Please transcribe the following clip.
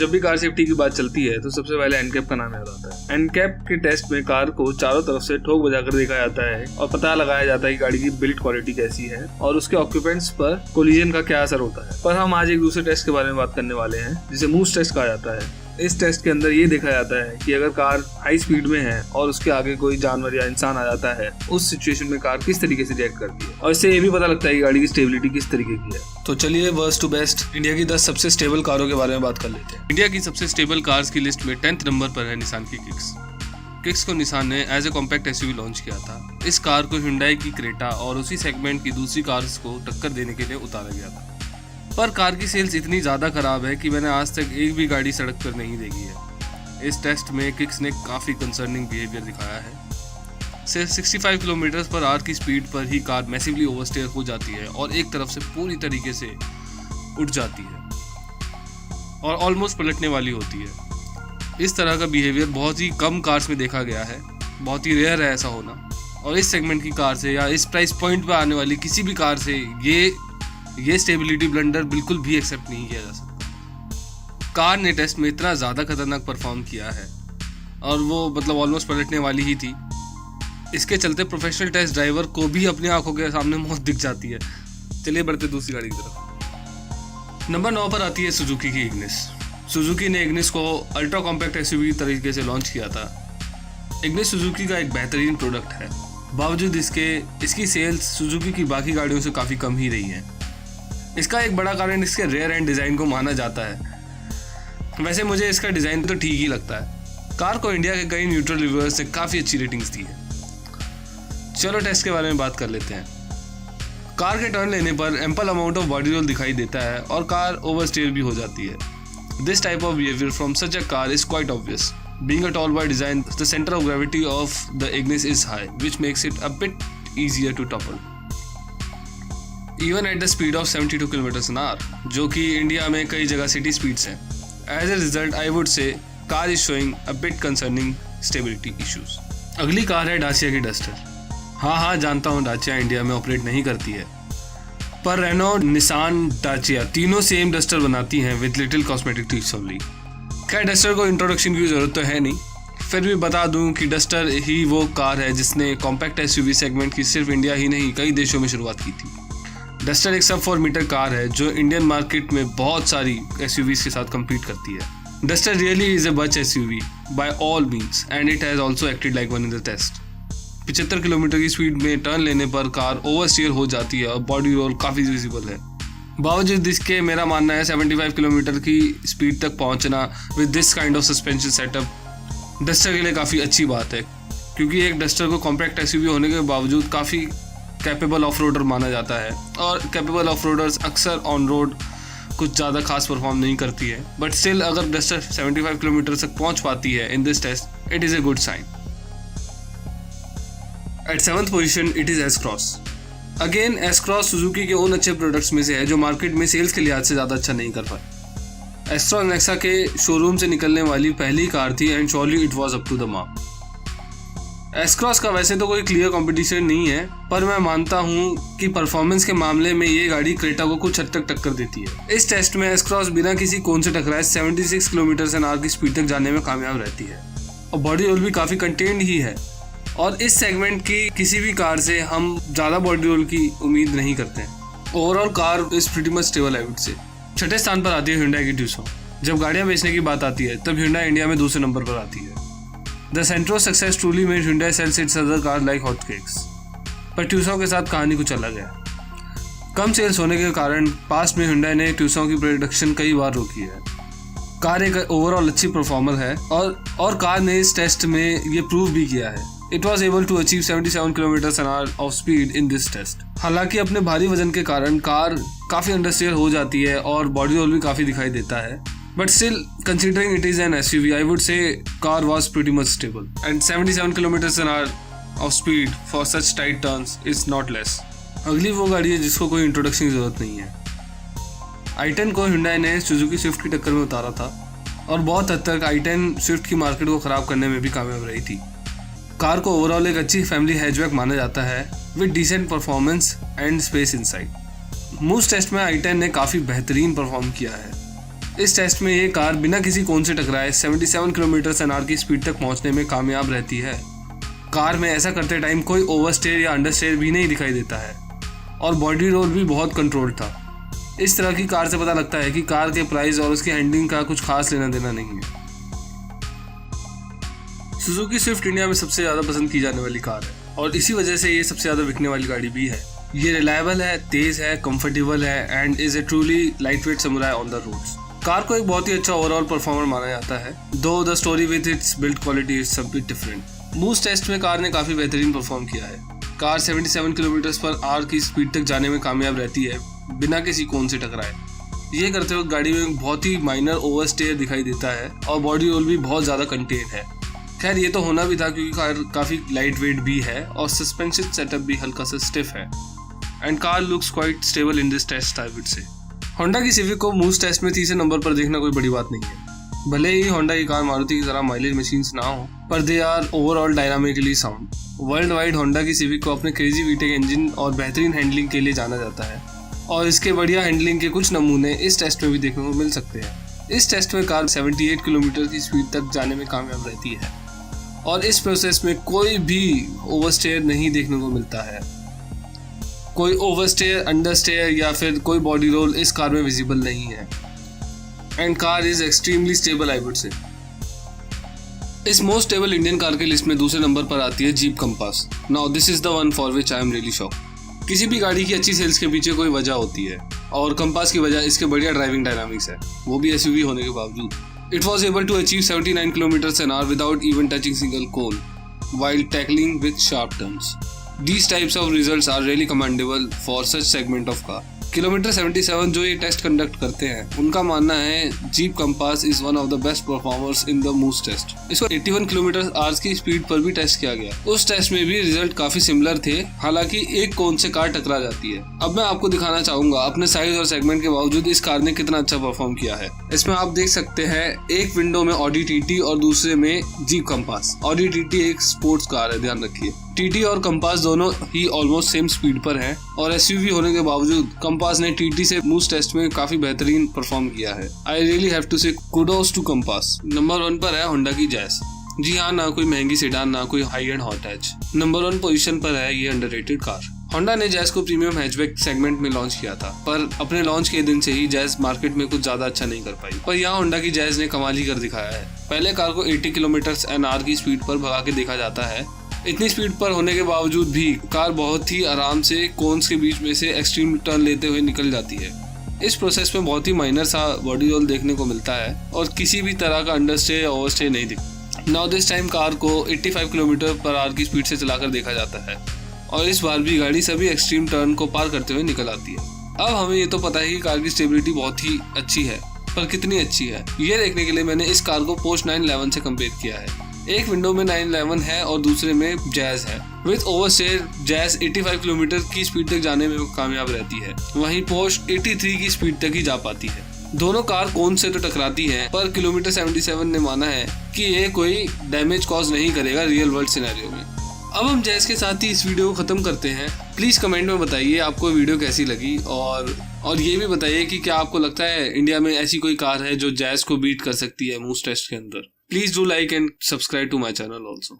जब भी car safety की बात चलती है तो सबसे पहले एनकैप का नाम याद आता है। एनकैप के टेस्ट में कार को चारों तरफ से ठोक बजाकर देखा जाता है और पता लगाया जाता है कि गाड़ी की बिल्ड क्वालिटी कैसी है और उसके ऑक्यूपेंट्स पर कोलिजन का क्या असर होता है। पर हम आज एक दूसरे टेस्ट के बारे में बात करने वाले हैं जिसे मूस टेस्ट कहा जाता है। इस टेस्ट के अंदर ये देखा जाता है कि अगर कार हाई स्पीड में है और उसके आगे कोई जानवर या इंसान आ जाता है, उस सिचुएशन में कार किस तरीके से रिएक्ट करती है और इससे ये भी पता लगता है कि गाड़ी की स्टेबिलिटी किस तरीके की है। तो चलिए वर्स्ट टू बेस्ट इंडिया की 10 सबसे स्टेबल कारों के बारे में बात कर लेते हैं। इंडिया की सबसे स्टेबल कार्स की लिस्ट में 10th नंबर पर है निसान की किक्स। किक्स को निसान ने as a compact SUV launch किया था। इस कार को हुंडई की क्रेटा और उसी सेगमेंट की दूसरी कार्स को टक्कर देने के लिए उतारा गया था, पर कार की सेल्स इतनी ज़्यादा खराब है कि मैंने आज तक एक भी गाड़ी सड़क पर नहीं देखी है। इस टेस्ट में किक्स ने काफ़ी कंसर्निंग बिहेवियर दिखाया है। सिर्फ 65 किलोमीटर पर आवर की स्पीड पर ही कार मैसिवली ओवरस्टेयर हो जाती है और एक तरफ से पूरी तरीके से उठ जाती है और ऑलमोस्ट पलटने वाली होती है। इस तरह का बिहेवियर बहुत ही कम कार्स में देखा गया है, बहुत ही रेयर है ऐसा होना। और इस सेगमेंट की कार से या इस प्राइस पॉइंट पर आने वाली किसी भी कार से ये स्टेबिलिटी ब्लंडर बिल्कुल भी एक्सेप्ट नहीं किया जा सकता। कार ने टेस्ट में इतना ज़्यादा खतरनाक परफॉर्म किया है और वो मतलब ऑलमोस्ट पलटने वाली ही थी। इसके चलते प्रोफेशनल टेस्ट ड्राइवर को भी अपनी आंखों के सामने मौत दिख जाती है। चलिए बढ़ते दूसरी गाड़ी की तरफ। नंबर 9 पर आती है सुजुकी की इग्निस। सुजुकी ने इग्निस को अल्ट्रा कॉम्पैक्ट एसयूवी तरीके से लॉन्च किया था। इग्निस सुजुकी का एक बेहतरीन प्रोडक्ट है, बावजूद इसकी सेल्स सुजुकी की बाकी गाड़ियों से काफ़ी कम ही रही है। इसका एक बड़ा कारण इसके रेयर एंड डिज़ाइन को माना जाता है। वैसे मुझे इसका डिज़ाइन तो ठीक ही लगता है। कार को इंडिया के कई न्यूट्रल रिव्यूअर्स से काफ़ी अच्छी रेटिंग्स दी है। चलो टेस्ट के बारे में बात कर लेते हैं। कार के टर्न लेने पर ample amount of body roll दिखाई देता है और कार ओवरस्टेयर भी हो जाती है। This type of behaviour from such a car is quite obvious. Being a tall by design, the center of gravity of the Ignis is high, which makes it a bit easier to topple. Even at the speed of 72 km/h, जो कि India में कई जगह city speeds हैं. As a result, I would say car is showing a bit concerning stability issues. अगली car है डाचिया की duster. हाँ जानता हूँ डाचिया इंडिया में ऑपरेट नहीं करती है, पर रेनो, निसान, डाचिया तीनों सेम डस्टर बनाती हैं with little cosmetic tweaks only. खैर डस्टर को इंट्रोडक्शन की ज़रूरत तो है नहीं, फिर भी बता दूं कि डस्टर ही वो कार है जिसने कॉम्पैक्ट एसयूवी सेगमेंट की सिर्फ इंडिया ही नहीं कई देशों में शुरुआत की थी। डस्टर एक सब 4 मीटर कार है जो इंडियन मार्केट में बहुत सारी एसयूवीज के साथ कम्पीट करती है। Duster really is a butch SUV by all means and it has also acted like one in the test. 75 kilometre की स्पीड में टर्न लेने पर कार ओवरस्टीयर हो जाती है और बॉडी रोल काफ़ी विजिबल है। बावजूद इसके मेरा मानना है 75 किलोमीटर की स्पीड तक पहुंचना with this kind of suspension setup duster के लिए काफ़ी अच्छी बात है, क्योंकि एक डस्टर को कॉम्पैक्ट एसयूवी होने के बावजूद काफ़ी कैपेबल ऑफ रोडर माना जाता है और कैपेबल ऑफ रोडर्स अक्सर ऑन रोड कुछ ज़्यादा खास परफॉर्म नहीं करती है। बट स्टिल अगर डस्टर 75 किलोमीटर तक पहुंच पाती है in this test, it is a good sign. At 7th position it is S Cross. Again S Cross Suzuki के उन अच्छे प्रोडक्ट्स में से है जो मार्केट में सेल्स के लिहाज से ज़्यादा अच्छा नहीं कर पाए। एस क्रॉस नेक्सा के शोरूम से निकलने वाली पहली कार थी and surely it was up to the mark. S Cross का वैसे तो कोई क्लियर कंपटीशन नहीं है, पर मैं मानता हूँ कि परफॉर्मेंस के मामले में ये गाड़ी क्रेटा को कुछ हद तक टक्कर देती है। इस टेस्ट में एस क्रॉस बिना किसी कोन से टकराए 76 किलोमीटर/h की स्पीड तक जाने में कामयाब रहती है और बॉडी रोल भी काफ़ी कंटेन्ड ही है। और इस सेगमेंट की किसी भी कार से हम ज़्यादा बॉडी रोल की उम्मीद नहीं करते हैं। Overall car is pretty much stable I would से। छठे स्थान पर आती है Hyundai की ट्यूसॉन। जब गाड़ियाँ बेचने की बात आती है तब Hyundai इंडिया में दूसरे नंबर पर आती है। The Santro's success truly made Hyundai sales its other car like hot cakes. पर ट्यूसॉन के साथ कहानी कुछ अलग है। कम सेल्स होने के कारण पास्ट में Hyundai ने ट्यूसॉन की प्रोडक्शन कई बार रोकी है। कार एक ओवरऑल अच्छी परफॉर्मर है और कार ने इस टेस्ट में ये प्रूव भी किया है। It was able to achieve 77 km/h of speed in this test. हालांकि अपने भारी वजन के कारण कार काफ़ी अंडरस्टेयर हो जाती है और बॉडी रोल भी काफ़ी दिखाई देता है, but still considering it is an SUV, I would say car was pretty much stable and 77 km/h of speed for such tight turns is not less. अगली वो गाड़ी है जिसको कोई इंट्रोडक्शन की ज़रूरत नहीं है। i10 को Hyundai ने Suzuki Swift की टक्कर में उतारा था और बहुत हद तक i10 Swift की मार्केट को ख़राब करने में भी कामयाब रही थी। कार को ओवरऑल एक अच्छी फैमिली हैचबैक माना जाता है with decent performance and space inside. Moose test में i10 ने काफ़ी बेहतरीन परफॉर्म किया है। इस टेस्ट में ये कार बिना किसी कोन से टकराए 77 किलोमीटर/आवर की स्पीड तक पहुंचने में कामयाब रहती है। कार में ऐसा करते टाइम कोई ओवरस्टेयर या अंडरस्टेयर भी नहीं दिखाई देता है और बॉडी रोल भी बहुत कंट्रोल्ड था। इस तरह की कार से पता लगता है कि कार के प्राइस और उसकी हैंडलिंग का कुछ खास लेना देना नहीं है। सुजुकी स्विफ्ट इंडिया में सबसे ज़्यादा पसंद की जाने वाली कार है और इसी वजह से ये सबसे ज़्यादा बिकने वाली गाड़ी भी है। ये रिलायबल है, तेज़ है, कंफर्टेबल है and is a truly lightweight samurai on the roads. Car को एक बहुत ही अच्छा ओवरऑल परफॉर्मर माना जाता है, दो the story with its build quality is सब बिट डिफरेंट। मूस टेस्ट में कार ने काफ़ी बेहतरीन परफॉर्म किया है। कार 77 किलोमीटर/आवर की स्पीड तक जाने में कामयाब रहती है बिना किसी कोन से टकराए। ये करते वक्त गाड़ी में बहुत ही माइनर ओवरस्टेयर दिखाई देता है और बॉडी रोल भी बहुत ज़्यादा कंटेन है। खैर ये तो होना भी था क्योंकि कार काफ़ी लाइट वेट भी है और सस्पेंशन सेटअप भी हल्का सा स्टिफ है and car looks quite stable in this test I would say. Honda की सिविक को मूस टेस्ट में तीसरे नंबर पर देखना कोई बड़ी बात नहीं है। भले ही होंडा की कार मारुति की तरह माइलेज मशीन्स ना हो, पर they are overall dynamically sound. Worldwide Honda की सिविक को अपने क्रेजी वीटेक इंजन और बेहतरीन हैंडलिंग के लिए जाना जाता है और इसके बढ़िया हैंडलिंग के कुछ नमूने इस टेस्ट में भी देखने को मिल सकते हैं। इस टेस्ट में कार 78 किलोमीटर की स्पीड तक जाने में कामयाब रहती है और इस प्रोसेस में कोई भी ओवरस्टेयर नहीं देखने को मिलता है। कोई ओवरस्टेयर, अंडरस्टेयर या फिर कोई बॉडी रोल इस कार में विजिबल नहीं है and car is extremely stable I would से। इस मोस्ट स्टेबल इंडियन कार के लिस्ट में दूसरे नंबर पर आती है Jeep compass. Now this is the one for which I am really shock. किसी भी गाड़ी की अच्छी सेल्स के पीछे कोई वजह होती है और कंपास की वजह इसके बढ़िया ड्राइविंग डायनामिक्स है, वो भी एसयूवी होने के बावजूद। It was able to achieve 79 kilometre per hour without even touching single cone while tackling with sharp turns. These types of results are really commendable for such segment of car. Kilometre 77 जो ये test conduct करते हैं उनका मानना है Jeep Compass is one of the best performers in the moose test. इसको 81 किलोमीटर/आवर की speed पर भी टेस्ट किया गया। उस टेस्ट में भी रिजल्ट काफी सिमिलर थे, हालांकि एक कोन से कार टकरा जाती है। अब मैं आपको दिखाना चाहूंगा अपने साइज और सेगमेंट के बावजूद इस कार ने कितना अच्छा परफॉर्म किया है। इसमें आप देख सकते हैं एक विंडो में ऑडी टीटी और दूसरे में जीप कंपास। ऑडी टीटी एक स्पोर्ट्स कार है, ध्यान रखिए। टीटी और कंपास दोनों ही ऑलमोस्ट सेम स्पीड पर हैं और एसयूवी होने के बावजूद कंपास ने टीटी से मूस टेस्ट में काफी बेहतरीन परफॉर्म किया है। आई रियली हैव टू से कुडोस टू कंपास। नंबर 1 पर है होंडा की जैज। जी हाँ, ना कोई महंगी सेडान, ना कोई high and hot hatch. Number 1 position पर है ये अंडररेटेड कार। होंडा ने जैज को प्रीमियम हैचबैक सेगमेंट में लॉन्च किया था, पर अपने लॉन्च के दिन से ही जैज मार्केट में कुछ ज्यादा अच्छा नहीं कर पाई। पर यहाँ होंडा की जैज ने कमाल ही कर दिखाया है। पहले कार को 80 किलोमीटर/आवर की स्पीड पर भगा के देखा जाता है। इतनी स्पीड पर होने के बावजूद भी कार बहुत ही आराम से कोन्स के बीच में से एक्सट्रीम टर्न लेते हुए निकल जाती है। इस प्रोसेस में बहुत ही माइनर सा बॉडी रोल देखने को मिलता है और किसी भी तरह का अंडरस्टे या ओवरस्टे नहीं दिखता। नाउ दिस टाइम कार को 85 किलोमीटर/आवर की स्पीड से चलाकर देखा जाता है और इस बार भी गाड़ी सभी एक्सट्रीम टर्न को पार करते हुए निकल आती है। अब हमें ये तो पता है कि कार की स्टेबिलिटी बहुत ही अच्छी है, पर कितनी अच्छी है ये देखने के लिए मैंने इस कार को पोर्श 911 से कंपेयर किया है। एक विंडो में 911 है और दूसरे में जैज है। विद ओवरस्टेयर जैज 85 किलोमीटर की स्पीड तक जाने में कामयाब रहती है, वहीं पोर्श 83 की स्पीड तक ही जा पाती है। दोनों कार कोन से तो टकराती हैं, पर किलोमीटर 77 ने माना है कि ये कोई डैमेज कॉज नहीं करेगा रियल वर्ल्ड सिनेरियो में। अब हम जैज के साथ ही इस वीडियो को खत्म करते हैं। प्लीज कमेंट में बताइए आपको वीडियो कैसी लगी और ये भी बताइए कि क्या आपको लगता है इंडिया में ऐसी कोई कार है जो जैज को बीट कर सकती है मूस टेस्ट के अंदर। Please do like and subscribe to my channel also.